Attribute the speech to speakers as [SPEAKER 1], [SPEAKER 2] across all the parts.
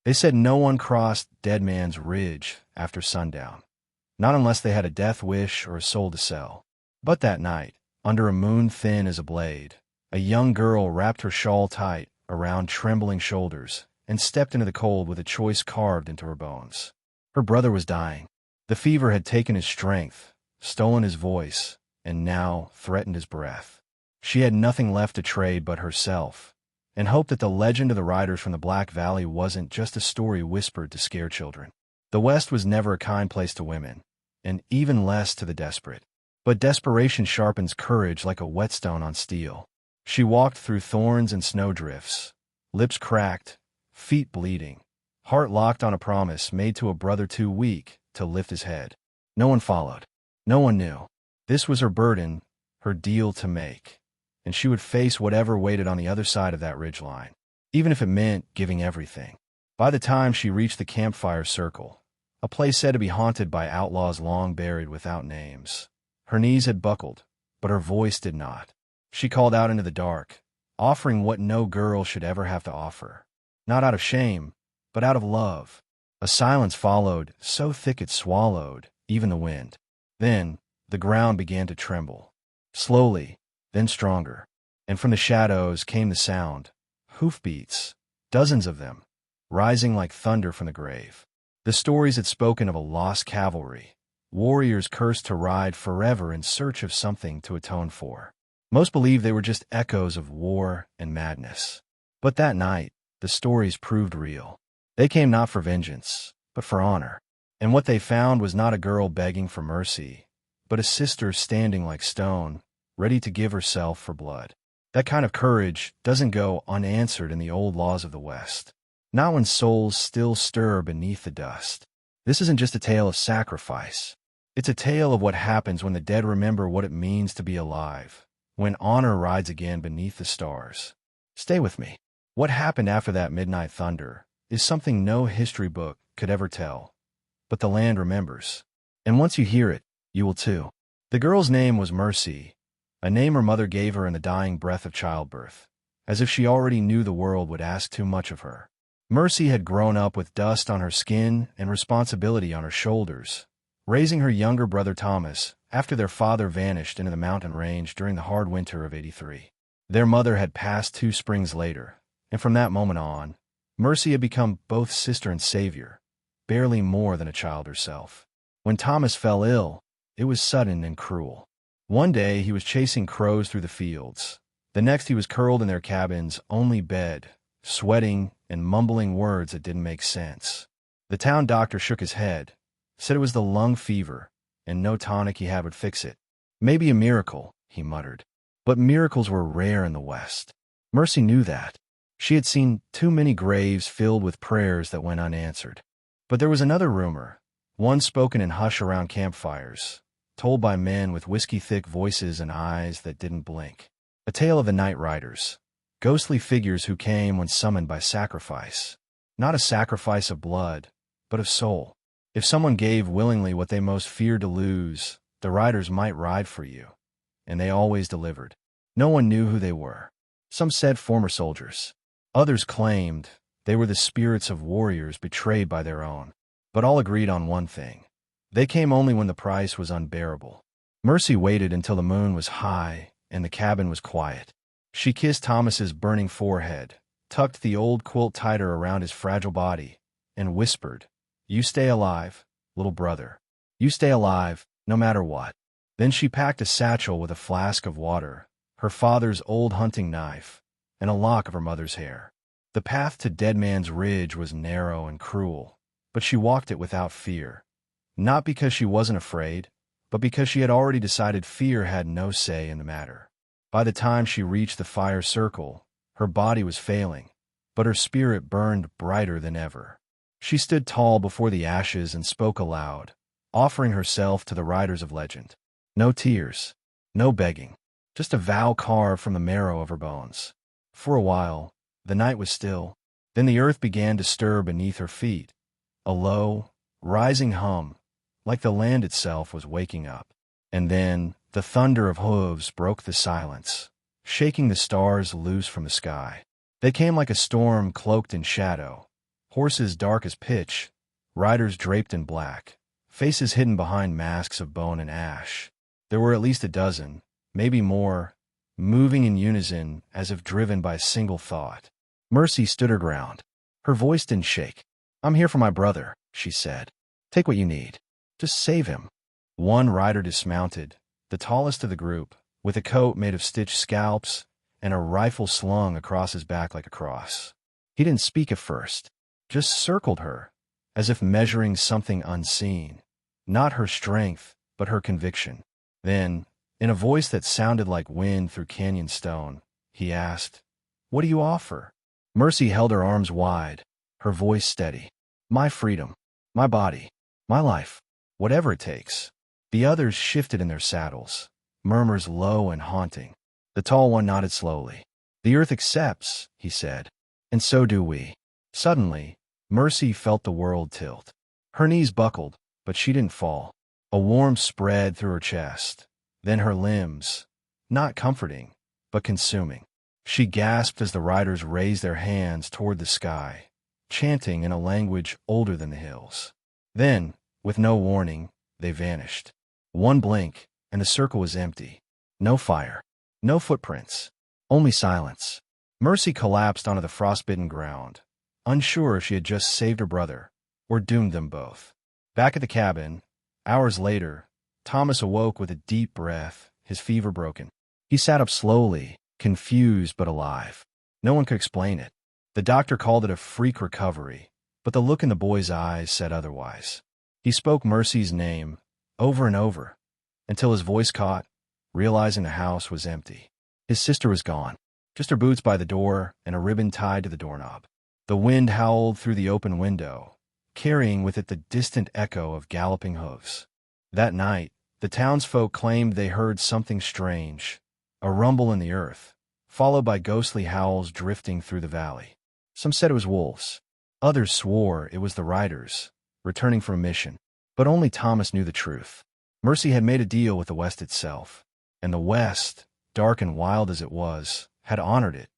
[SPEAKER 1] They said no one crossed Dead Man's Ridge after sundown, not unless they had a death wish or a soul to sell. But that night, under a moon thin as a blade, a young girl wrapped her shawl tight around trembling shoulders and stepped into the cold with a choice carved into her bones. Her brother was dying. The fever had taken his strength, stolen his voice, and now threatened his breath. She had nothing left to trade but herself, and hoped that the legend of the riders from the Black Valley wasn't just a story whispered to scare children. The West was never a kind place to women, and even less to the desperate. But desperation sharpens courage like a whetstone on steel. She walked through thorns and snowdrifts, lips cracked, feet bleeding, heart locked on a promise made to a brother too weak to lift his head. No one followed. No one knew. This was her burden, her deal to make, and she would face whatever waited on the other side of that ridgeline, even if it meant giving everything. By the time she reached the campfire circle, a place said to be haunted by outlaws long buried without names, her knees had buckled, but her voice did not. She called out into the dark, offering what no girl should ever have to offer, not out of shame, but out of love. A silence followed, so thick it swallowed even the wind. Then the ground began to tremble, slowly, then stronger, and from the shadows came the sound, hoofbeats, dozens of them, rising like thunder from the grave. The stories had spoken of a lost cavalry, warriors cursed to ride forever in search of something to atone for. Most believed they were just echoes of war and madness. But that night, the stories proved real. They came not for vengeance, but for honor. And what they found was not a girl begging for mercy, but a sister standing like stone, ready to give herself for blood. That kind of courage doesn't go unanswered in the old laws of the West, not when souls still stir beneath the dust. This isn't just a tale of sacrifice. It's a tale of what happens when the dead remember what it means to be alive, when honor rides again beneath the stars. Stay with me. What happened after that midnight thunder is something no history book could ever tell, but the land remembers. And once you hear it, you will too. The girl's name was Mercy, a name her mother gave her in the dying breath of childbirth, as if she already knew the world would ask too much of her. Mercy had grown up with dust on her skin and responsibility on her shoulders, raising her younger brother Thomas after their father vanished into the mountain range during the hard winter of '83. Their mother had passed 2 springs later, and from that moment on, Mercy had become both sister and savior, barely more than a child herself. When Thomas fell ill, it was sudden and cruel. One day he was chasing crows through the fields. The next he was curled in their cabin's only bed, sweating and mumbling words that didn't make sense. The town doctor shook his head, said it was the lung fever, and no tonic he had would fix it. Maybe a miracle, he muttered. But miracles were rare in the West. Mercy knew that. She had seen too many graves filled with prayers that went unanswered. But there was another rumor, one spoken in hush around campfires, told by men with whiskey-thick voices and eyes that didn't blink. A tale of the night riders, ghostly figures who came when summoned by sacrifice. Not a sacrifice of blood, but of soul. If someone gave willingly what they most feared to lose, the riders might ride for you. And they always delivered. No one knew who they were. Some said former soldiers. Others claimed they were the spirits of warriors betrayed by their own. But all agreed on one thing. They came only when the price was unbearable. Mercy waited until the moon was high and the cabin was quiet. She kissed Thomas's burning forehead, tucked the old quilt tighter around his fragile body, and whispered, "You stay alive, little brother. You stay alive, no matter what." Then she packed a satchel with a flask of water, her father's old hunting knife, and a lock of her mother's hair. The path to Dead Man's Ridge was narrow and cruel, but she walked it without fear. Not because she wasn't afraid, but because she had already decided fear had no say in the matter. By the time she reached the fire circle, her body was failing, but her spirit burned brighter than ever. She stood tall before the ashes and spoke aloud, offering herself to the riders of legend. No tears, no begging, just a vow carved from the marrow of her bones. For a while, the night was still. Then the earth began to stir beneath her feet, a low, rising hum, like the land itself was waking up. And then the thunder of hooves broke the silence, shaking the stars loose from the sky. They came like a storm cloaked in shadow, Horses dark as pitch, riders draped in black, faces hidden behind masks of bone and ash. There were at least a dozen, maybe more, moving in unison as if driven by a single thought. Mercy stood her ground. Her voice didn't shake. "I'm here for my brother," she said. "Take what you need. Just save him." One rider dismounted, the tallest of the group, with a coat made of stitched scalps and a rifle slung across his back like a cross. He didn't speak at first, just circled her, as if measuring something unseen. Not her strength, but her conviction. Then, in a voice that sounded like wind through canyon stone, he asked, "What do you offer?" Mercy held her arms wide, her voice steady. "My freedom, my body, my life, whatever it takes." The others shifted in their saddles, murmurs low and haunting. The tall one nodded slowly. "The earth accepts," he said, "and so do we." Suddenly, Mercy felt the world tilt. Her knees buckled, but she didn't fall. A warmth spread through her chest, then her limbs, not comforting, but consuming. She gasped as the riders raised their hands toward the sky, chanting in a language older than the hills. Then, with no warning, they vanished. One blink, and the circle was empty. No fire, no footprints, only silence. Mercy collapsed onto the frostbitten ground, unsure if she had just saved her brother or doomed them both. Back at the cabin, hours later, Thomas awoke with a deep breath, his fever broken. He sat up slowly, confused but alive. No one could explain it. The doctor called it a freak recovery, but the look in the boy's eyes said otherwise. He spoke Mercy's name over and over, until his voice caught, realizing the house was empty. His sister was gone, just her boots by the door and a ribbon tied to the doorknob. The wind howled through the open window, carrying with it the distant echo of galloping hooves. That night, the townsfolk claimed they heard something strange, a rumble in the earth, followed by ghostly howls drifting through the valley. Some said it was wolves. Others swore it was the riders, returning from a mission. But only Thomas knew the truth. Mercy had made a deal with the West itself, and the West, dark and wild as it was, had honored it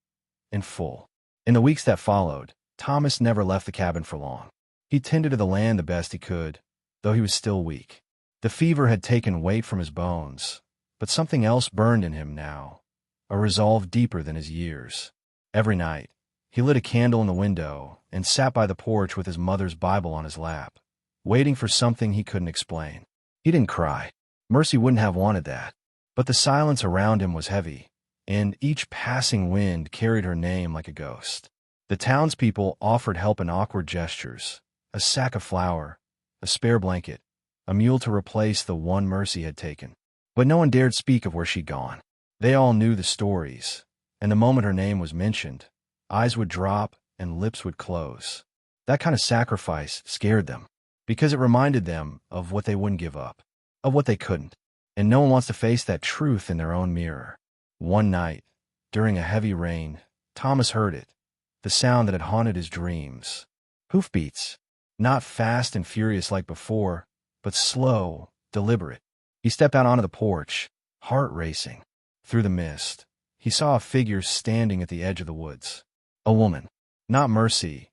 [SPEAKER 1] in full. In the weeks that followed, Thomas never left the cabin for long. He tended to the land the best he could, though he was still weak. The fever had taken weight from his bones, but something else burned in him now, a resolve deeper than his years. Every night, he lit a candle in the window and sat by the porch with his mother's Bible on his lap, waiting for something he couldn't explain. He didn't cry. Mercy wouldn't have wanted that. But the silence around him was heavy, and each passing wind carried her name like a ghost. The townspeople offered help in awkward gestures, a sack of flour, a spare blanket, a mule to replace the one Mercy had taken. But no one dared speak of where she'd gone. They all knew the stories, and the moment her name was mentioned, eyes would drop and lips would close. That kind of sacrifice scared them, because it reminded them of what they wouldn't give up, of what they couldn't. And no one wants to face that truth in their own mirror. One night, during a heavy rain, Thomas heard it, the sound that had haunted his dreams. Hoofbeats, not fast and furious like before, but slow, deliberate. He stepped out onto the porch, heart racing. Through the mist, he saw a figure standing at the edge of the woods. A woman. Not Mercy.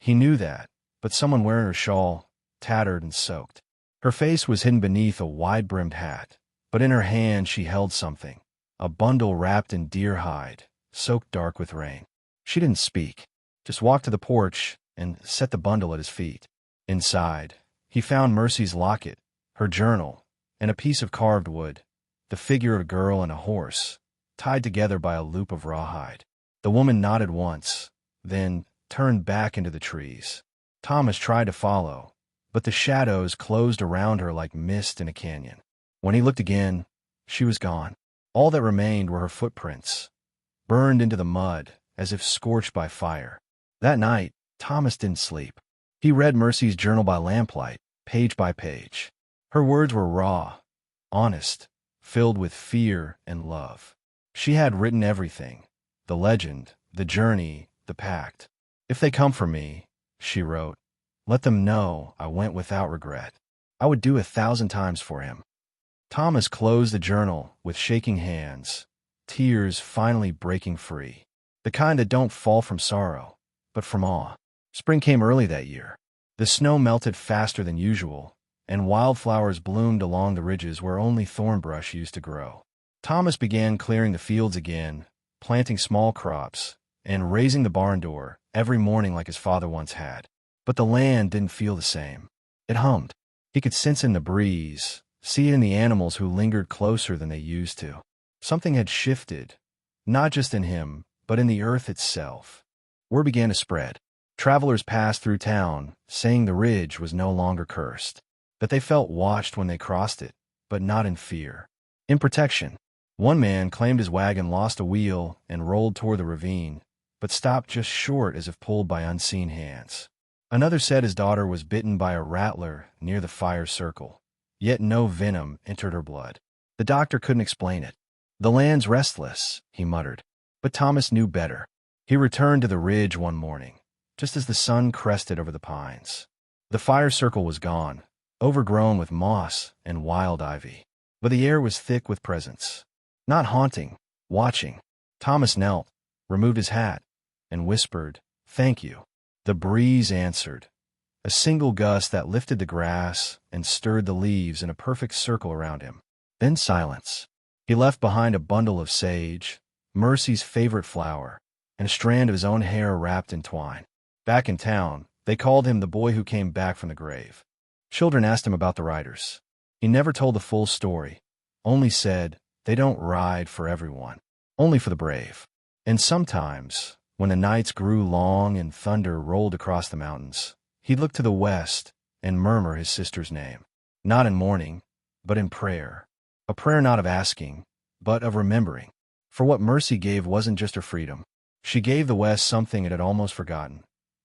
[SPEAKER 1] He knew that, but someone wearing her shawl, tattered and soaked. Her face was hidden beneath a wide-brimmed hat, but in her hand she held something, a bundle wrapped in deer hide, soaked dark with rain. She didn't speak, just walked to the porch and set the bundle at his feet. Inside, he found Mercy's locket, her journal, and a piece of carved wood, the figure of a girl and a horse, tied together by a loop of rawhide. The woman nodded once, then turned back into the trees. Thomas tried to follow, but the shadows closed around her like mist in a canyon. When he looked again, she was gone. All that remained were her footprints, burned into the mud as if scorched by fire. That night, Thomas didn't sleep. He read Mercy's journal by lamplight, page by page. Her words were raw, honest, filled with fear and love. She had written everything, the legend, the journey, the pact. "If they come for me," she wrote, "let them know I went without regret. I would do 1,000 times for him." Thomas closed the journal with shaking hands, tears finally breaking free. The kind that don't fall from sorrow, but from awe. Spring came early that year. The snow melted faster than usual, and wildflowers bloomed along the ridges where only thorn brush used to grow. Thomas began clearing the fields again, planting small crops, and raising the barn door every morning like his father once had. But the land didn't feel the same. It hummed. He could sense it in the breeze, see it in the animals who lingered closer than they used to. Something had shifted, not just in him, but in the earth itself. Word began to spread. Travelers passed through town, saying the ridge was no longer cursed, that they felt watched when they crossed it, but not in fear. In protection. One man claimed his wagon lost a wheel and rolled toward the ravine, but stopped just short as if pulled by unseen hands. Another said his daughter was bitten by a rattler near the fire circle, yet no venom entered her blood. The doctor couldn't explain it. The land's restless, he muttered. But Thomas knew better. He returned to the ridge one morning, just as the sun crested over the pines. The fire circle was gone, overgrown with moss and wild ivy. But the air was thick with presence. Not haunting, watching. Thomas knelt, removed his hat, and whispered, "Thank you." The breeze answered, a single gust that lifted the grass and stirred the leaves in a perfect circle around him. Then silence. He left behind a bundle of sage, Mercy's favorite flower, and a strand of his own hair wrapped in twine. Back in town, they called him the boy who came back from the grave. Children asked him about the riders. He never told the full story, only said, "They don't ride for everyone, only for the brave." And sometimes, when the nights grew long and thunder rolled across the mountains, he'd look to the west and murmur his sister's name, not in mourning, but in prayer. A prayer not of asking, but of remembering. For what Mercy gave wasn't just her freedom. She gave the West something it had almost forgotten,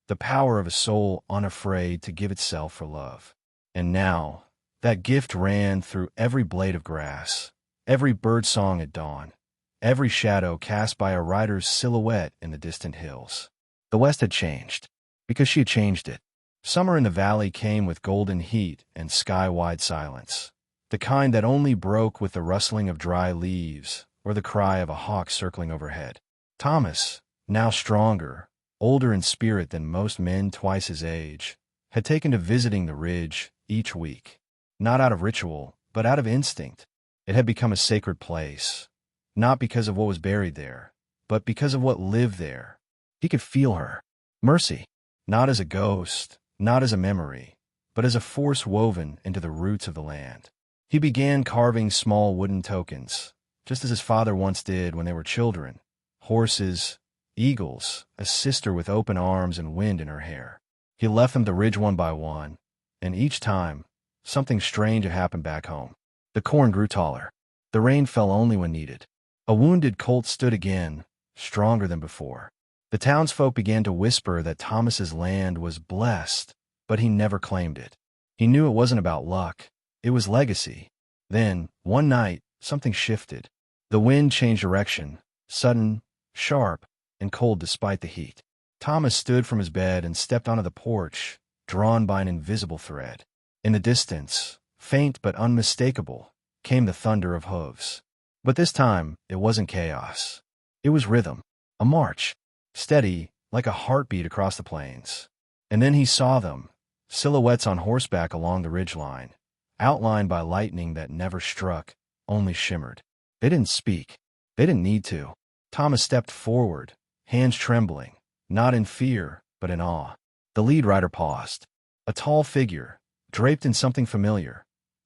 [SPEAKER 1] the power of a soul unafraid to give itself for love. And now, that gift ran through every blade of grass, every bird song at dawn, every shadow cast by a rider's silhouette in the distant hills. The West had changed, because she had changed it. Summer in the valley came with golden heat and sky-wide silence, the kind that only broke with the rustling of dry leaves or the cry of a hawk circling overhead. Thomas, now stronger, older in spirit than most men twice his age, had taken to visiting the ridge each week, not out of ritual, but out of instinct. It had become a sacred place, not because of what was buried there, but because of what lived there. He could feel her, Mercy, not as a ghost, not as a memory, but as a force woven into the roots of the land. He began carving small wooden tokens, just as his father once did when they were children. Horses, eagles, a sister with open arms and wind in her hair. He left them to ridge one by one, and each time, something strange had happened back home. The corn grew taller. The rain fell only when needed. A wounded colt stood again, stronger than before. The townsfolk began to whisper that Thomas's land was blessed, but he never claimed it. He knew it wasn't about luck. It was legacy. Then, one night, something shifted. The wind changed direction, sudden, sharp, and cold despite the heat. Thomas stood from his bed and stepped onto the porch, drawn by an invisible thread. In the distance, faint but unmistakable, came the thunder of hooves. But this time, it wasn't chaos. It was rhythm, a march, steady, like a heartbeat across the plains. And then he saw them, silhouettes on horseback along the ridgeline, outlined by lightning that never struck, only shimmered. They didn't speak. They didn't need to. Thomas stepped forward, hands trembling, not in fear, but in awe. The lead rider paused. A tall figure, draped in something familiar,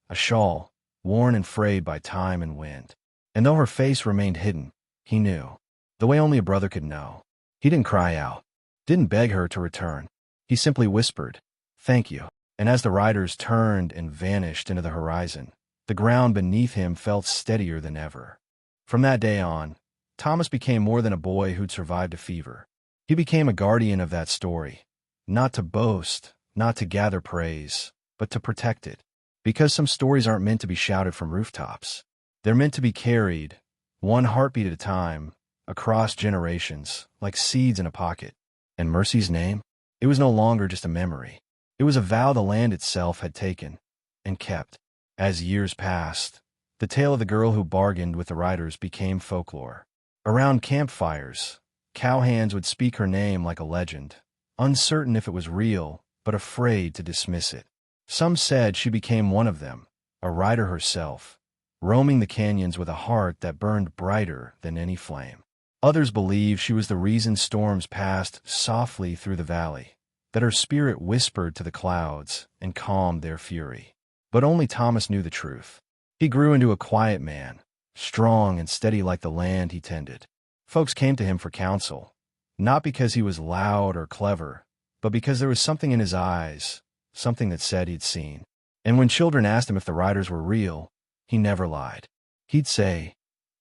[SPEAKER 1] a shawl, worn and frayed by time and wind. And though her face remained hidden, he knew, the way only a brother could know. He didn't cry out, didn't beg her to return. He simply whispered, "Thank you." And as the riders turned and vanished into the horizon, the ground beneath him felt steadier than ever. From that day on, Thomas became more than a boy who'd survived a fever. He became a guardian of that story, not to boast, not to gather praise, but to protect it. Because some stories aren't meant to be shouted from rooftops. They're meant to be carried, one heartbeat at a time, across generations, like seeds in a pocket. And Mercy's name? It was no longer just a memory. It was a vow the land itself had taken and kept. As years passed, the tale of the girl who bargained with the riders became folklore. Around campfires, cowhands would speak her name like a legend, uncertain if it was real, but afraid to dismiss it. Some said she became one of them, a rider herself, roaming the canyons with a heart that burned brighter than any flame. Others believed she was the reason storms passed softly through the valley, that her spirit whispered to the clouds and calmed their fury. But only Thomas knew the truth. He grew into a quiet man, strong and steady like the land he tended. Folks came to him for counsel, not because he was loud or clever, but because there was something in his eyes, something that said he'd seen. And when children asked him if the riders were real, he never lied. He'd say,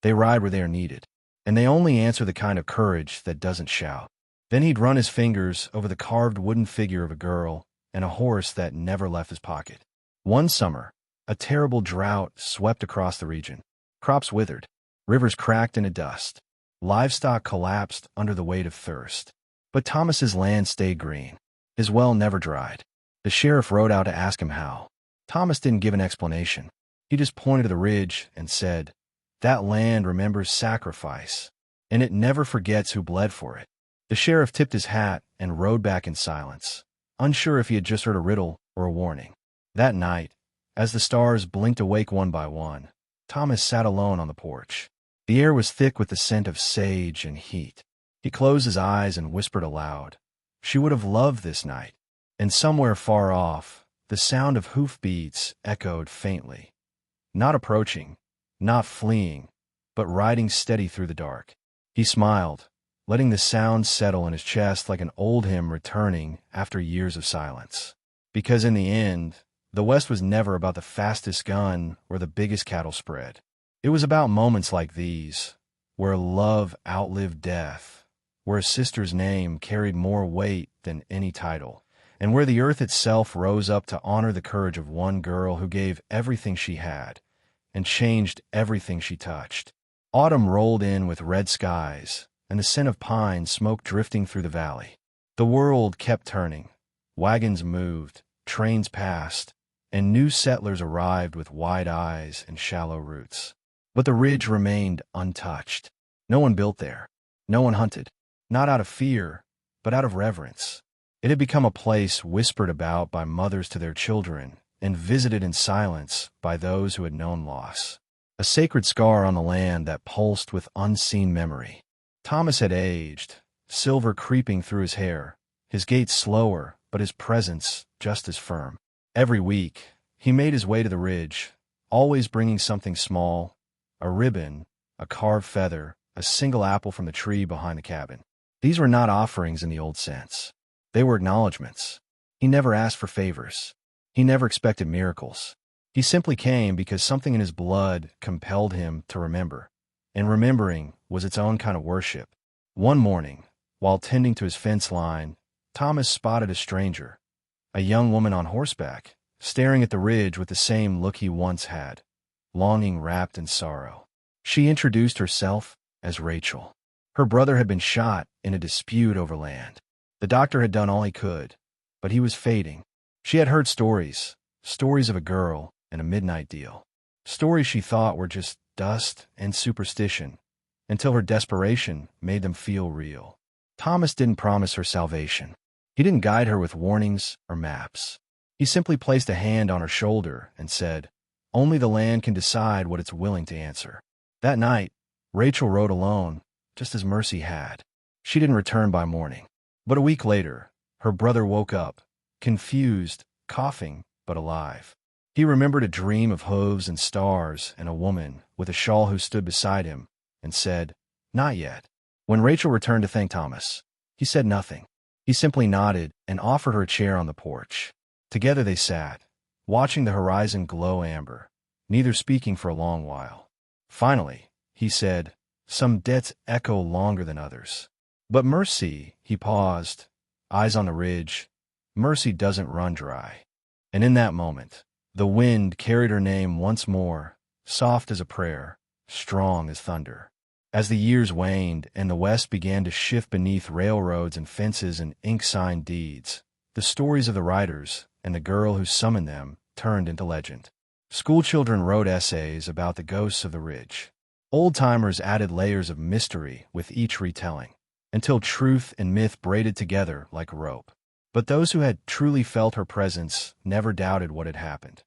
[SPEAKER 1] "They ride where they are needed, and they only answer the kind of courage that doesn't shout." Then he'd run his fingers over the carved wooden figure of a girl and a horse that never left his pocket. One summer, a terrible drought swept across the region. Crops withered, rivers cracked into dust, livestock collapsed under the weight of thirst. But Thomas's land stayed green. His well never dried. The sheriff rode out to ask him how. Thomas didn't give an explanation. He just pointed to the ridge and said, "That land remembers sacrifice, and it never forgets who bled for it." The sheriff tipped his hat and rode back in silence, unsure if he had just heard a riddle or a warning. That night, as the stars blinked awake one by one, Thomas sat alone on the porch. The air was thick with the scent of sage and heat. He closed his eyes and whispered aloud, "She would have loved this night." And somewhere far off, the sound of hoofbeats echoed faintly. Not approaching, not fleeing, but riding steady through the dark. He smiled, letting the sound settle in his chest like an old hymn returning after years of silence. Because in the end, the West was never about the fastest gun or the biggest cattle spread. It was about moments like these, where love outlived death, where a sister's name carried more weight than any title, and where the earth itself rose up to honor the courage of one girl who gave everything she had and changed everything she touched. Autumn rolled in with red skies and the scent of pine smoke drifting through the valley. The world kept turning. Wagons moved, trains passed, and new settlers arrived with wide eyes and shallow roots. But the ridge remained untouched. No one built there. No one hunted. Not out of fear, but out of reverence. It had become a place whispered about by mothers to their children and visited in silence by those who had known loss. A sacred scar on the land that pulsed with unseen memory. Thomas had aged, silver creeping through his hair, his gait slower, but his presence just as firm. Every week, he made his way to the ridge, always bringing something small, a ribbon, a carved feather, a single apple from the tree behind the cabin. These were not offerings in the old sense. They were acknowledgments. He never asked for favors. He never expected miracles. He simply came because something in his blood compelled him to remember, and remembering was its own kind of worship. One morning, while tending to his fence line, Thomas spotted a stranger, a young woman on horseback, staring at the ridge with the same look he once had, longing wrapped in sorrow. She introduced herself as Rachel. Her brother had been shot in a dispute over land. The doctor had done all he could, but he was fading. She had heard stories of a girl and a midnight deal. Stories she thought were just dust and superstition, until her desperation made them feel real. Thomas didn't promise her salvation. He didn't guide her with warnings or maps. He simply placed a hand on her shoulder and said, "Only the land can decide what it's willing to answer." That night, Rachel rode alone, just as Mercy had. She didn't return by morning. But a week later, her brother woke up, confused, coughing, but alive. He remembered a dream of hooves and stars and a woman with a shawl who stood beside him and said, "Not yet." When Rachel returned to thank Thomas, he said nothing. He simply nodded and offered her a chair on the porch. Together they sat, watching the horizon glow amber, neither speaking for a long while. Finally, he said, "Some debts echo longer than others. But Mercy," he paused, eyes on the ridge, "Mercy doesn't run dry." And in that moment, the wind carried her name once more, soft as a prayer, strong as thunder. As the years waned and the West began to shift beneath railroads and fences and ink-signed deeds, the stories of the riders and the girl who summoned them turned into legend. Schoolchildren wrote essays about the ghosts of the ridge. Old-timers added layers of mystery with each retelling. until truth and myth braided together like rope. But those who had truly felt her presence never doubted what had happened.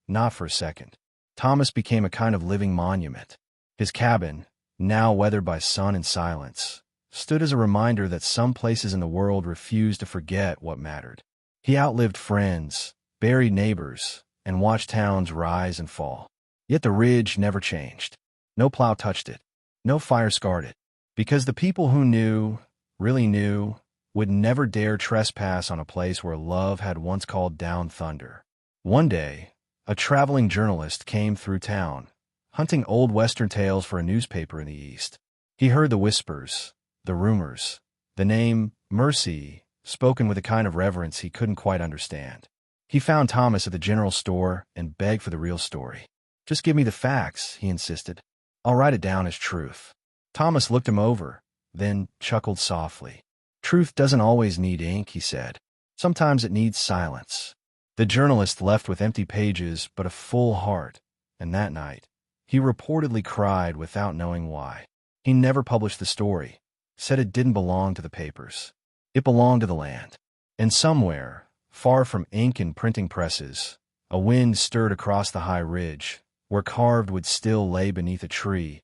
[SPEAKER 1] Not for a second. Thomas became a kind of living monument. His cabin, now weathered by sun and silence, stood as a reminder that some places in the world refused to forget what mattered. He outlived friends, buried neighbors, and watched towns rise and fall. Yet the ridge never changed. No plow touched it. No fire scarred it. Because the people who knew, really knew, would never dare trespass on a place where love had once called down thunder. One day, a traveling journalist came through town, hunting old Western tales for a newspaper in the East. He heard the whispers, the rumors, the name Mercy, spoken with a kind of reverence he couldn't quite understand. He found Thomas at the general store and begged for the real story. "Just give me the facts," he insisted. "I'll write it down as truth." Thomas looked him over, then chuckled softly. "Truth doesn't always need ink," he said. "Sometimes it needs silence." The journalist left with empty pages but a full heart, and that night, he reportedly cried without knowing why. He never published the story, said it didn't belong to the papers. It belonged to the land. And somewhere, far from ink and printing presses, a wind stirred across the high ridge, where carved wood still lay beneath a tree,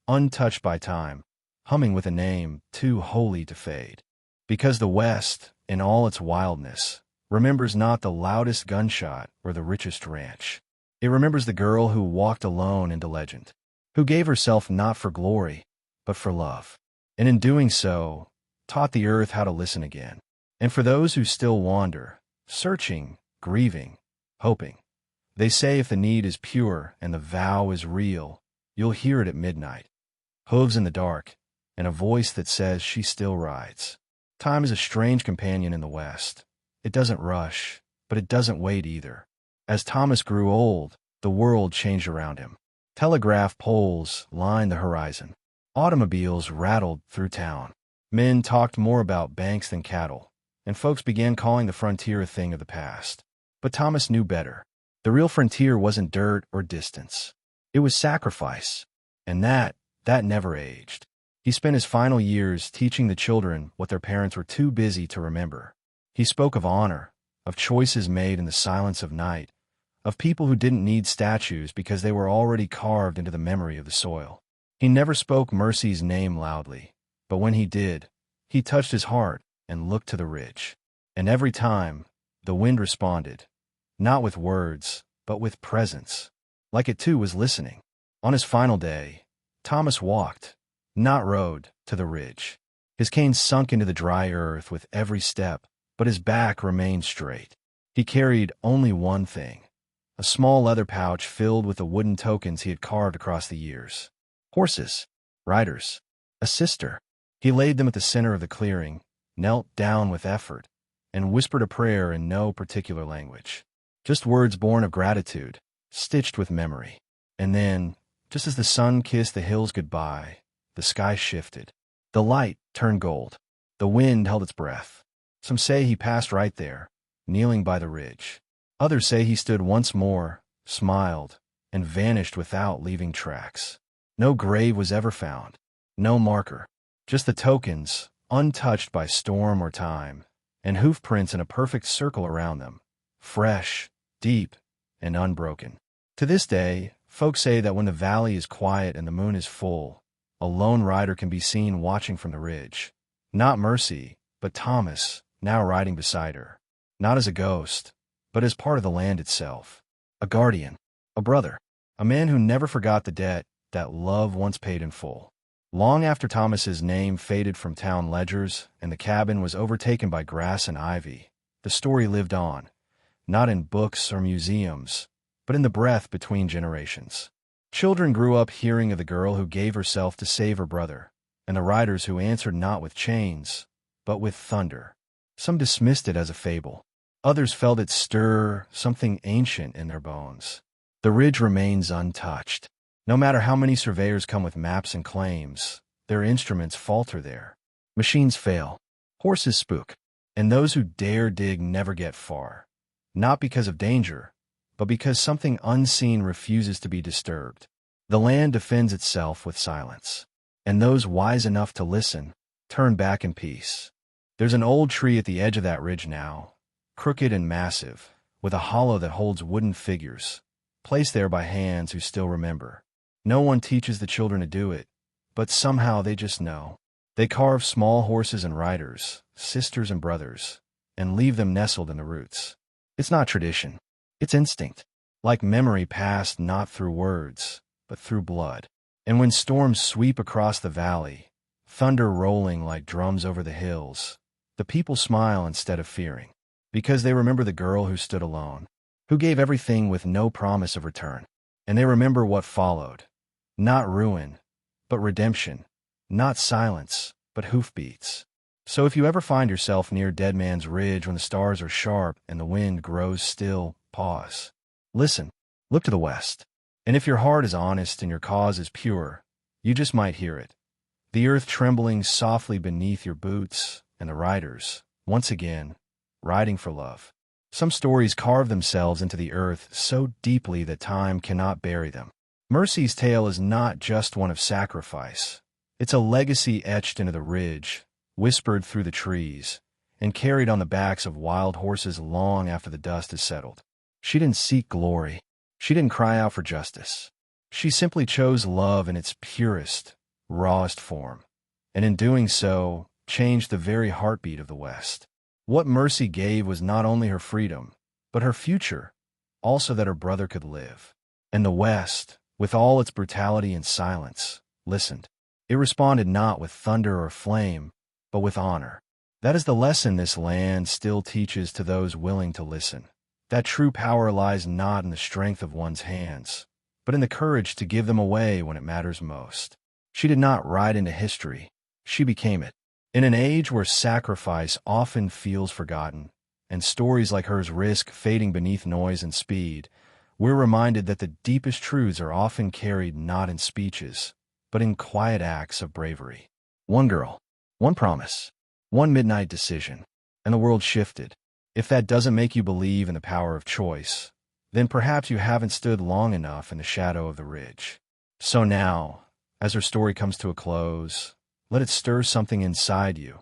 [SPEAKER 1] untouched by time, humming with a name too holy to fade. Because the West, in all its wildness, remembers not the loudest gunshot or the richest ranch. It remembers the girl who walked alone into legend, who gave herself not for glory, but for love, and in doing so, taught the earth how to listen again. And for those who still wander, searching, grieving, hoping, they say if the need is pure and the vow is real, you'll hear it at midnight. Hooves in the dark, and a voice that says she still rides. Time is a strange companion in the West. It doesn't rush, but it doesn't wait either. As Thomas grew old, the world changed around him. Telegraph poles lined the horizon. Automobiles rattled through town. Men talked more about banks than cattle, and folks began calling the frontier a thing of the past. But Thomas knew better. The real frontier wasn't dirt or distance. It was sacrifice, and that never aged. He spent his final years teaching the children what their parents were too busy to remember. He spoke of honor, of choices made in the silence of night, of people who didn't need statues because they were already carved into the memory of the soil. He never spoke Mercy's name loudly, but when he did, he touched his heart and looked to the ridge. And every time, the wind responded, not with words, but with presence, like it too was listening. On his final day, Thomas walked, not rode, to the ridge. His cane sunk into the dry earth with every step, but his back remained straight. He carried only one thing, a small leather pouch filled with the wooden tokens he had carved across the years. Horses, riders, a sister. He laid them at the center of the clearing, knelt down with effort, and whispered a prayer in no particular language. Just words born of gratitude, stitched with memory. And then, just as the sun kissed the hills goodbye, the sky shifted. The light turned gold. The wind held its breath. Some say he passed right there, kneeling by the ridge. Others say he stood once more, smiled, and vanished without leaving tracks. No grave was ever found, no marker, just the tokens, untouched by storm or time, and hoof prints in a perfect circle around them, fresh, deep, and unbroken. To this day, folks say that when the valley is quiet and the moon is full, a lone rider can be seen watching from the ridge. Not Mercy, but Thomas, now riding beside her. Not as a ghost, but as part of the land itself. A guardian, a brother, a man who never forgot the debt that love once paid in full. Long after Thomas's name faded from town ledgers and the cabin was overtaken by grass and ivy, the story lived on, not in books or museums, but in the breath between generations. Children grew up hearing of the girl who gave herself to save her brother, and the riders who answered not with chains, but with thunder. Some dismissed it as a fable. Others felt it stir something ancient in their bones. The ridge remains untouched. No matter how many surveyors come with maps and claims, their instruments falter there. Machines fail. Horses spook. And those who dare dig never get far. Not because of danger, but because something unseen refuses to be disturbed. The land defends itself with silence. And those wise enough to listen turn back in peace. There's an old tree at the edge of that ridge now, crooked and massive, with a hollow that holds wooden figures, placed there by hands who still remember. No one teaches the children to do it, but somehow they just know. They carve small horses and riders, sisters and brothers, and leave them nestled in the roots. It's not tradition. It's instinct, like memory passed not through words, but through blood. And when storms sweep across the valley, thunder rolling like drums over the hills, the people smile instead of fearing, because they remember the girl who stood alone, who gave everything with no promise of return. And they remember what followed. Not ruin, but redemption. Not silence, but hoofbeats. So if you ever find yourself near Dead Man's Ridge when the stars are sharp and the wind grows still, pause. Listen. Look to the west. And if your heart is honest and your cause is pure, you just might hear it. The earth trembling softly beneath your boots, and the riders, once again, riding for love. Some stories carve themselves into the earth so deeply that time cannot bury them. Mercy's tale is not just one of sacrifice. It's a legacy etched into the ridge, whispered through the trees, and carried on the backs of wild horses long after the dust has settled. She didn't seek glory. She didn't cry out for justice. She simply chose love in its purest, rawest form, and in doing so, changed the very heartbeat of the West. What Mercy gave was not only her freedom, but her future, also that her brother could live. And the West, with all its brutality and silence, listened. It responded not with thunder or flame, but with honor. That is the lesson this land still teaches to those willing to listen. That true power lies not in the strength of one's hands, but in the courage to give them away when it matters most. She did not ride into history. She became it. In an age where sacrifice often feels forgotten, and stories like hers risk fading beneath noise and speed, we're reminded that the deepest truths are often carried not in speeches, but in quiet acts of bravery. One girl, one promise, one midnight decision, and the world shifted. If that doesn't make you believe in the power of choice, then perhaps you haven't stood long enough in the shadow of the ridge. So now, as her story comes to a close, let it stir something inside you,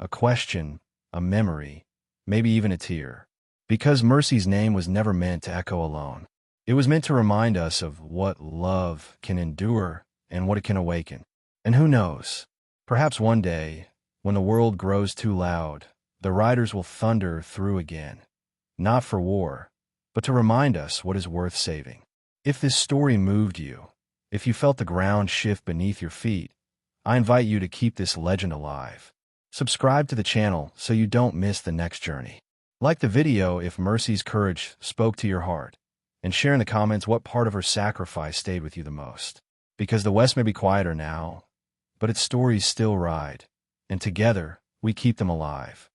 [SPEAKER 1] a question, a memory, maybe even a tear. Because Mercy's name was never meant to echo alone. It was meant to remind us of what love can endure and what it can awaken. And who knows, perhaps one day, when the world grows too loud, the riders will thunder through again, not for war, but to remind us what is worth saving. If this story moved you, if you felt the ground shift beneath your feet, I invite you to keep this legend alive. Subscribe to the channel so you don't miss the next journey. Like the video if Mercy's courage spoke to your heart, and share in the comments what part of her sacrifice stayed with you the most. Because the West may be quieter now, but its stories still ride, and together we keep them alive.